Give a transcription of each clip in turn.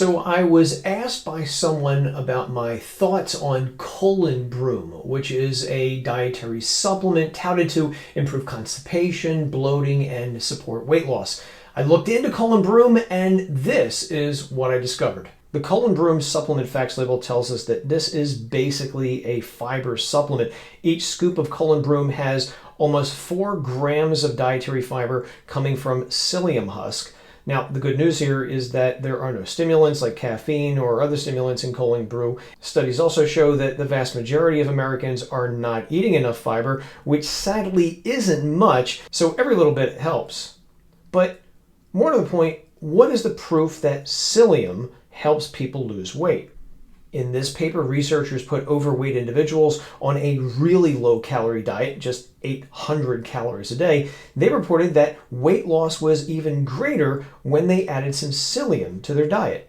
So I was asked by someone about my thoughts on Broom, which is a dietary supplement touted to improve constipation, bloating, and support weight loss. I looked into Broom, and this is what I discovered. The Broom supplement facts label tells us that this is basically a fiber supplement. Each scoop of Broom has almost 4 grams of dietary fiber coming from psyllium husk. Now, the good news here is that there are no stimulants like caffeine or other stimulants in Brew. Studies also show that the vast majority of Americans are not eating enough fiber, which sadly isn't much, so every little bit helps. But more to the point, what is the proof that psyllium helps people lose weight? In this paper, researchers put overweight individuals on a really low-calorie diet, just 800 calories a day. They reported that weight loss was even greater when they added some psyllium to their diet.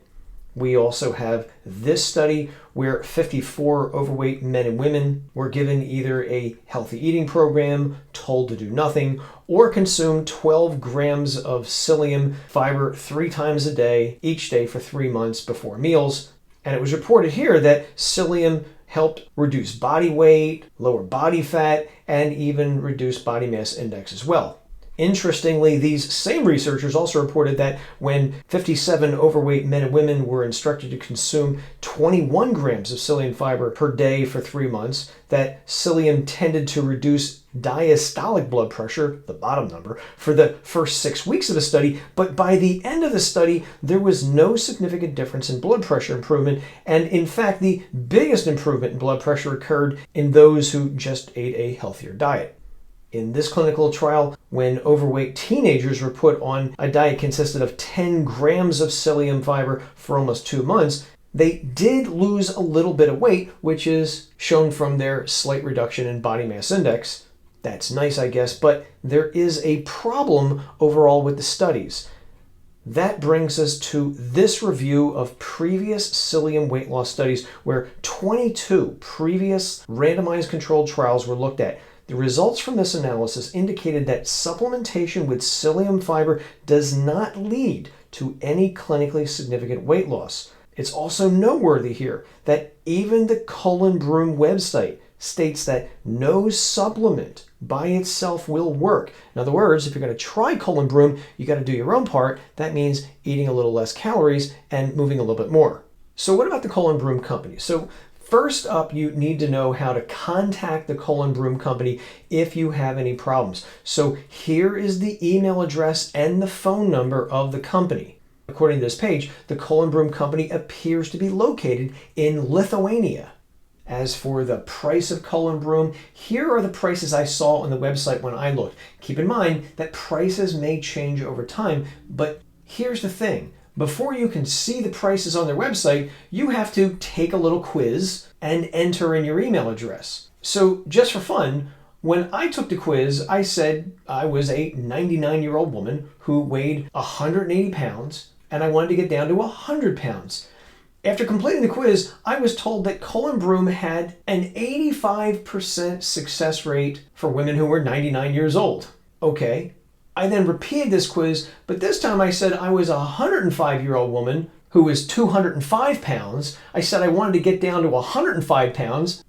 We also have this study where 54 overweight men and women were given either a healthy eating program, told to do nothing, or consume 12 grams of psyllium fiber 3 times a day, each day for 3 months before meals. And it was reported here that psyllium helped reduce body weight, lower body fat, and even reduce body mass index as well. Interestingly, these same researchers also reported that when 57 overweight men and women were instructed to consume 21 grams of psyllium fiber per day for 3 months, that psyllium tended to reduce diastolic blood pressure, the bottom number, for the first 6 weeks of the study, but by the end of the study, there was no significant difference in blood pressure improvement, and in fact, the biggest improvement in blood pressure occurred in those who just ate a healthier diet. In this clinical trial, when overweight teenagers were put on a diet consisted of 10 grams of psyllium fiber for almost 2 months, they did lose a little bit of weight, which is shown from their slight reduction in body mass index. That's nice, I guess, but there is a problem overall with the studies. That brings us to this review of previous psyllium weight loss studies where 22 previous randomized controlled trials were looked at. The results from this analysis indicated that supplementation with psyllium fiber does not lead to any clinically significant weight loss. It's also noteworthy here that even the Broom website states that no supplement by itself will work. In other words, if you're going to try Broom, you got to do your own part. That means eating a little less calories and moving a little bit more. So what about the Broom company? So first up, you need to know how to contact the Broom company if you have any problems. So here is the email address and the phone number of the company. According to this page, the Broom company appears to be located in Lithuania. As for the price of Broom, here are the prices I saw on the website when I looked. Keep in mind that prices may change over time, but here's the thing. Before you can see the prices on their website, you have to take a little quiz and enter in your email address. So just for fun, when I took the quiz, I said I was a 99-year-old woman who weighed 180 pounds and I wanted to get down to 100 pounds. After completing the quiz, I was told that Broom had an 85% success rate for women who were 99 years old. Okay. I then repeated this quiz, but this time I said I was a 105-year-old woman who was 205 pounds. I said I wanted to get down to 105 pounds.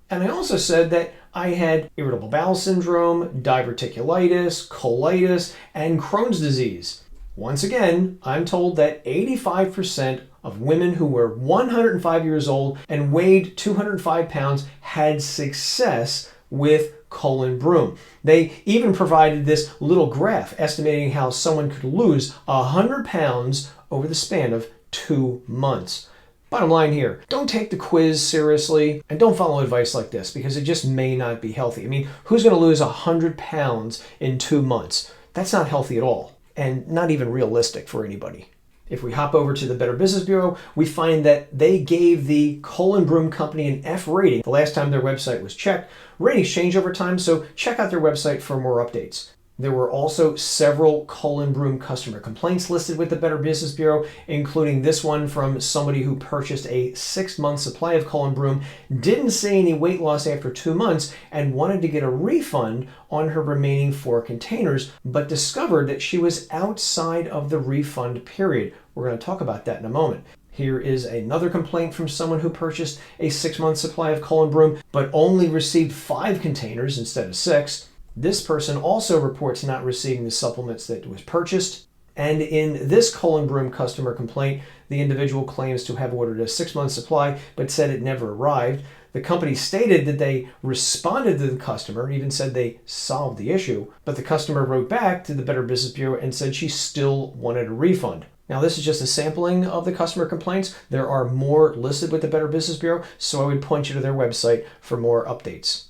And I also said that I had irritable bowel syndrome, diverticulitis, colitis, and Crohn's disease. Once again, I'm told that 85% of women who were 105 years old and weighed 205 pounds had success with Broom. They even provided this little graph estimating how someone could lose 100 pounds over the span of 2 months. Bottom line here, don't take the quiz seriously and don't follow advice like this because it just may not be healthy. I mean, who's going to lose 100 pounds in 2 months? That's not healthy at all and not even realistic for anybody. If we hop over to the Better Business Bureau, we find that they gave the Broom company an F rating the last time their website was checked. Ratings change over time, so check out their website for more updates. There were also several Broom customer complaints listed with the Better Business Bureau, including this one from somebody who purchased a 6-month supply of Broom, didn't see any weight loss after 2 months, and wanted to get a refund on her remaining 4 containers, but discovered that she was outside of the refund period. We're going to talk about that in a moment. Here is another complaint from someone who purchased a 6-month supply of Colon Broom, but only received 5 containers instead of 6. This person also reports not receiving the supplements that was purchased. And in this Colon Broom customer complaint, the individual claims to have ordered a 6-month supply, but said it never arrived. The company stated that they responded to the customer, even said they solved the issue, but the customer wrote back to the Better Business Bureau and said she still wanted a refund. Now, this is just a sampling of the customer complaints. There are more listed with the Better Business Bureau, so I would point you to their website for more updates.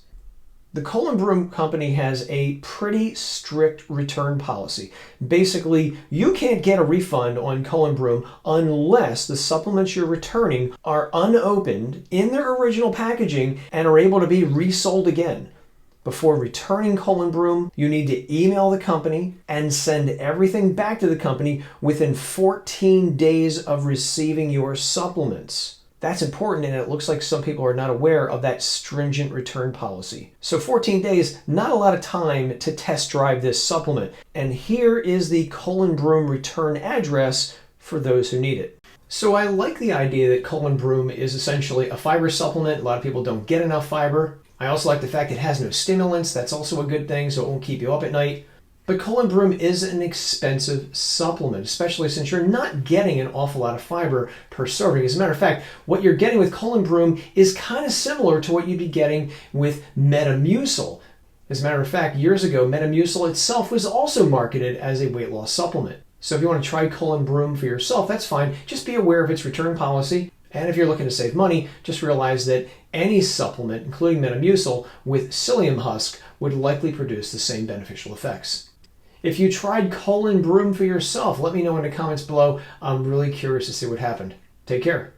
The Colon Broom company has a pretty strict return policy. Basically, you can't get a refund on Colon Broom unless the supplements you're returning are unopened in their original packaging and are able to be resold again. Before returning Colon Broom, you need to email the company and send everything back to the company within 14 days of receiving your supplements. That's important, and it looks like some people are not aware of that stringent return policy. So 14 days, not a lot of time to test drive this supplement. And here is the Colon Broom return address for those who need it. So I like the idea that Colon Broom is essentially a fiber supplement. A lot of people don't get enough fiber. I also like the fact it has no stimulants. That's also a good thing, so it won't keep you up at night. But Colon Broom is an expensive supplement, especially since you're not getting an awful lot of fiber per serving. As a matter of fact, what you're getting with Colon Broom is kind of similar to what you'd be getting with Metamucil. As a matter of fact, years ago, Metamucil itself was also marketed as a weight loss supplement. So if you want to try Colon Broom for yourself, that's fine. Just be aware of its return policy. And if you're looking to save money, just realize that any supplement, including Metamucil, with psyllium husk would likely produce the same beneficial effects. If you tried Colon Broom for yourself, let me know in the comments below. I'm really curious to see what happened. Take care.